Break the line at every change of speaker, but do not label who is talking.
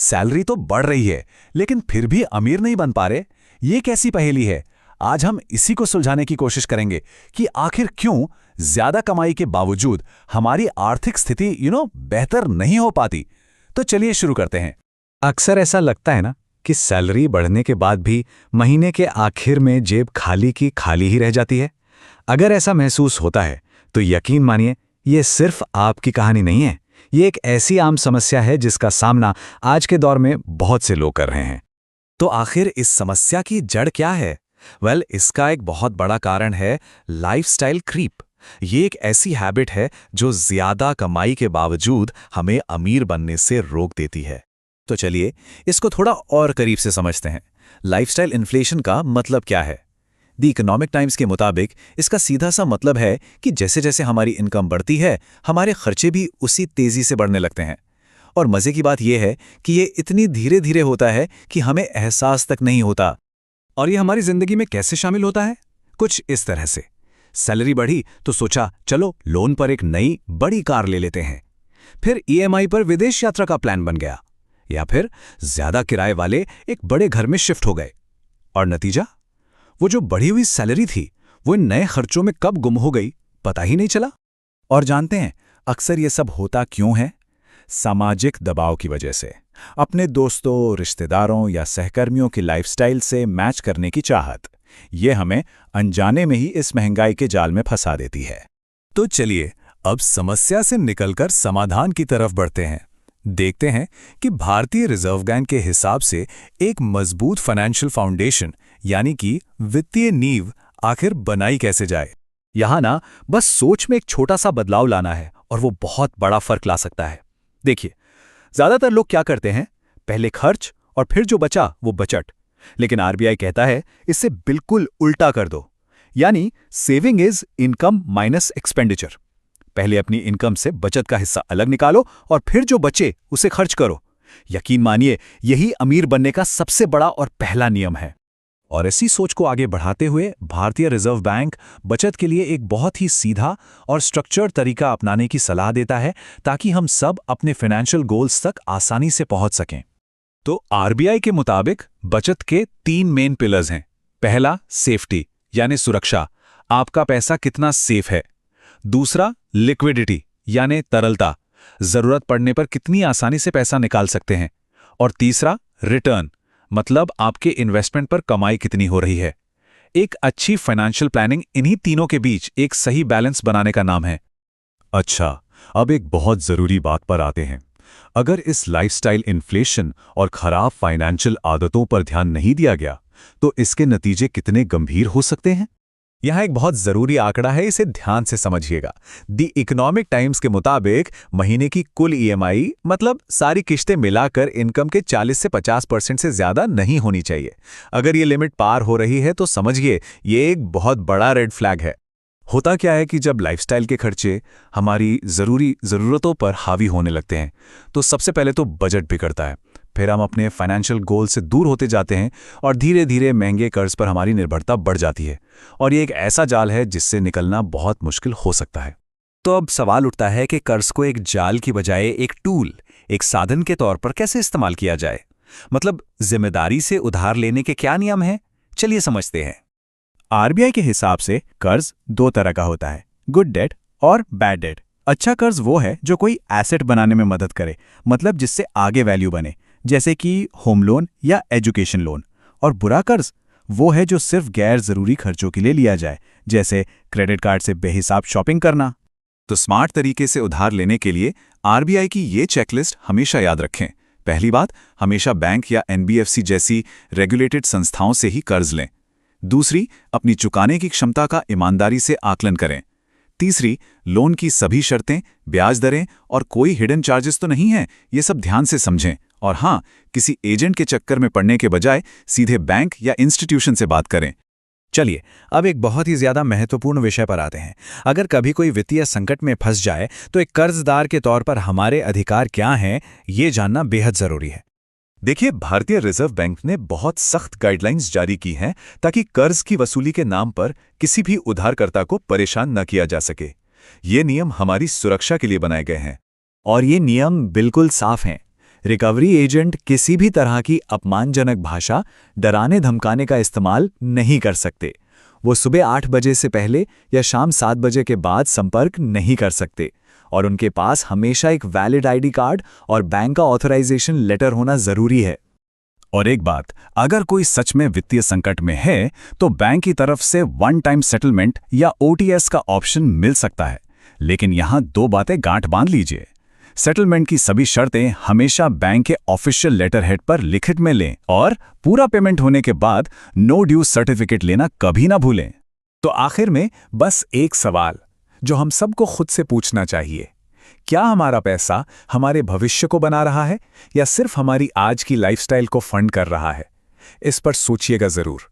Salary तो बढ़ रही है लेकिन फिर भी अमीर नहीं बन पा रहे। ये कैसी पहेली है? आज हम इसी को सुलझाने की कोशिश करेंगे कि आखिर क्यों ज्यादा कमाई के बावजूद हमारी आर्थिक स्थिति बेहतर नहीं हो पाती। तो चलिए शुरू करते हैं।
अक्सर ऐसा लगता है ना कि सैलरी बढ़ने के बाद भी महीने के आखिर में जेब खाली की खाली ही रह जाती है। अगर ऐसा महसूस होता है तो यकीन मानिए ये सिर्फ आपकी कहानी नहीं है। ये एक ऐसी आम समस्या है जिसका सामना आज के दौर में बहुत से लोग कर रहे हैं।
तो आखिर इस समस्या की जड़ क्या है? इसका एक बहुत बड़ा कारण है लाइफस्टाइल क्रीप। ये एक ऐसी हैबिट है जो ज्यादा कमाई के बावजूद हमें अमीर बनने से रोक देती है। तो चलिए इसको थोड़ा और करीब से समझते हैं। लाइफस्टाइल इन्फ्लेशन का मतलब क्या है? द इकोनॉमिक टाइम्स के मुताबिक इसका सीधा सा मतलब है कि जैसे जैसे हमारी इनकम बढ़ती है हमारे खर्चे भी उसी तेजी से बढ़ने लगते हैं। और मजे की बात यह है कि ये इतनी धीरे धीरे होता है कि हमें एहसास तक नहीं होता। और ये हमारी जिंदगी में कैसे शामिल होता है? कुछ इस तरह से। सैलरी बढ़ी तो सोचा चलो लोन पर एक नई बड़ी कार ले लेते हैं। फिर ईएमआई पर विदेश यात्रा का प्लान बन गया। या फिर ज्यादा किराए वाले एक बड़े घर में शिफ्ट हो गए। और नतीजा, वो जो बढ़ी हुई सैलरी थी वो इन नए खर्चों में कब गुम हो गई पता ही नहीं चला। और जानते हैं अक्सर ये सब होता क्यों है? सामाजिक दबाव की वजह से। अपने दोस्तों, रिश्तेदारों या सहकर्मियों की लाइफस्टाइल से मैच करने की चाहत। ये हमें अनजाने में ही इस महंगाई के जाल में फंसा देती है। तो चलिए अब समस्या से निकलकर समाधान की तरफ बढ़ते हैं। देखते हैं कि भारतीय रिजर्व बैंक के हिसाब से एक मजबूत फाइनेंशियल फाउंडेशन यानी कि वित्तीय नींव आखिर बनाई कैसे जाए। यहां ना बस सोच में एक छोटा सा बदलाव लाना है और वो बहुत बड़ा फर्क ला सकता है। देखिए, ज्यादातर लोग क्या करते हैं, पहले खर्च और फिर जो बचा वो बचत। लेकिन आरबीआई कहता है इससे बिल्कुल उल्टा कर दो, यानी saving is income minus expenditure. पहले अपनी इनकम से बचत का हिस्सा अलग निकालो और फिर जो बचे उसे खर्च करो। यकीन मानिए यही अमीर बनने का सबसे बड़ा और पहला नियम है। और इसी सोच को आगे बढ़ाते हुए भारतीय रिजर्व बैंक बचत के लिए एक बहुत ही सीधा और स्ट्रक्चर्ड तरीका अपनाने की सलाह देता है ताकि हम सब अपने फाइनेंशियल गोल्स तक आसानी से पहुंच सकें। तो आरबीआई के मुताबिक बचत के 3 मेन पिलर्स हैं। पहला, सेफ्टी यानी सुरक्षा, आपका पैसा कितना सेफ है। दूसरा, लिक्विडिटी यानी तरलता, जरूरत पड़ने पर कितनी आसानी से पैसा निकाल सकते हैं। और तीसरा, रिटर्न, मतलब आपके इन्वेस्टमेंट पर कमाई कितनी हो रही है। एक अच्छी फाइनेंशियल प्लानिंग इन्हीं तीनों के बीच एक सही बैलेंस बनाने का नाम है। अच्छा, अब एक बहुत जरूरी बात पर आते हैं। अगर इस लाइफस्टाइल इन्फ्लेशन और खराब फाइनेंशियल आदतों पर ध्यान नहीं दिया गया तो इसके नतीजे कितने गंभीर हो सकते हैं। यहां एक बहुत जरूरी आंकड़ा है, इसे ध्यान से समझिएगा। द इकोनॉमिक टाइम्स के मुताबिक महीने की कुल ईएमआई मतलब सारी किश्तें मिलाकर इनकम के 40 से 50% से ज्यादा नहीं होनी चाहिए। अगर ये लिमिट पार हो रही है तो समझिए ये एक बहुत बड़ा रेड फ्लैग है। होता क्या है कि जब लाइफस्टाइल के खर्चे हमारी ज़रूरतों पर हावी होने लगते हैं तो सबसे पहले तो बजट बिगड़ता है। फिर हम अपने फाइनेंशियल गोल से दूर होते जाते हैं और धीरे धीरे महंगे कर्ज पर हमारी निर्भरता बढ़ जाती है। और ये एक ऐसा जाल है जिससे निकलना बहुत मुश्किल हो सकता है। तो अब सवाल उठता है कि कर्ज को एक जाल की बजाय एक टूल, एक साधन के तौर पर कैसे इस्तेमाल किया जाए। मतलब जिम्मेदारी से उधार लेने के क्या नियम हैं, चलिए समझते हैं। आरबीआई के हिसाब से कर्ज 2 तरह का होता है, गुड डेट और बैड डेट। अच्छा कर्ज वो है जो कोई एसेट बनाने में मदद करे, मतलब जिससे आगे वैल्यू बने, जैसे कि होम लोन या एजुकेशन लोन। और बुरा कर्ज वो है जो सिर्फ गैर जरूरी खर्चों के लिए लिया जाए, जैसे क्रेडिट कार्ड से बेहिसाब शॉपिंग करना। तो स्मार्ट तरीके से उधार लेने के लिए आरबीआई की ये चेकलिस्ट हमेशा याद रखें। पहली बात, हमेशा बैंक या एनबीएफसी जैसी रेगुलेटेड संस्थाओं से ही कर्ज लें। दूसरी, अपनी चुकाने की क्षमता का ईमानदारी से आकलन करें। तीसरी, लोन की सभी शर्तें, ब्याज दरें और कोई हिडन चार्जेस तो नहीं है, ये सब ध्यान से समझें। और हाँ, किसी एजेंट के चक्कर में पड़ने के बजाय सीधे बैंक या इंस्टीट्यूशन से बात करें। चलिए अब एक बहुत ही ज्यादा महत्वपूर्ण विषय पर आते हैं। अगर कभी कोई वित्तीय संकट में फंस जाए तो एक कर्जदार के तौर पर हमारे अधिकार क्या हैं, ये जानना बेहद जरूरी है। देखिए, भारतीय रिजर्व बैंक ने बहुत सख्त गाइडलाइंस जारी की हैं ताकि कर्ज की वसूली के नाम पर किसी भी उधारकर्ता को परेशान न किया जा सके। ये नियम हमारी सुरक्षा के लिए बनाए गए हैं। और ये नियम बिल्कुल साफ हैं।
रिकवरी एजेंट किसी भी तरह की अपमानजनक भाषा, डराने धमकाने का इस्तेमाल नहीं कर सकते। वो सुबह 8 बजे से पहले या शाम 7 बजे के बाद संपर्क नहीं कर सकते, और उनके पास हमेशा एक वैलिड आईडी कार्ड और बैंक का ऑथराइजेशन लेटर होना जरूरी है।
और एक बात, अगर कोई सच में वित्तीय संकट में है तो बैंक की तरफ से वन टाइम सेटलमेंट या ओटीएस का ऑप्शन मिल सकता है। लेकिन यहां 2 बातें गांठ बांध लीजिए। सेटलमेंट की सभी शर्तें हमेशा बैंक के ऑफिशियल लेटर हेड पर लिखित में लें, और पूरा पेमेंट होने के बाद नो ड्यू सर्टिफिकेट लेना कभी ना भूलें। तो आखिर में बस एक सवाल जो हम सबको खुद से पूछना चाहिए, क्या हमारा पैसा हमारे भविष्य को बना रहा है या सिर्फ हमारी आज की लाइफस्टाइल को फंड कर रहा है? इस पर सोचिएगा जरूर।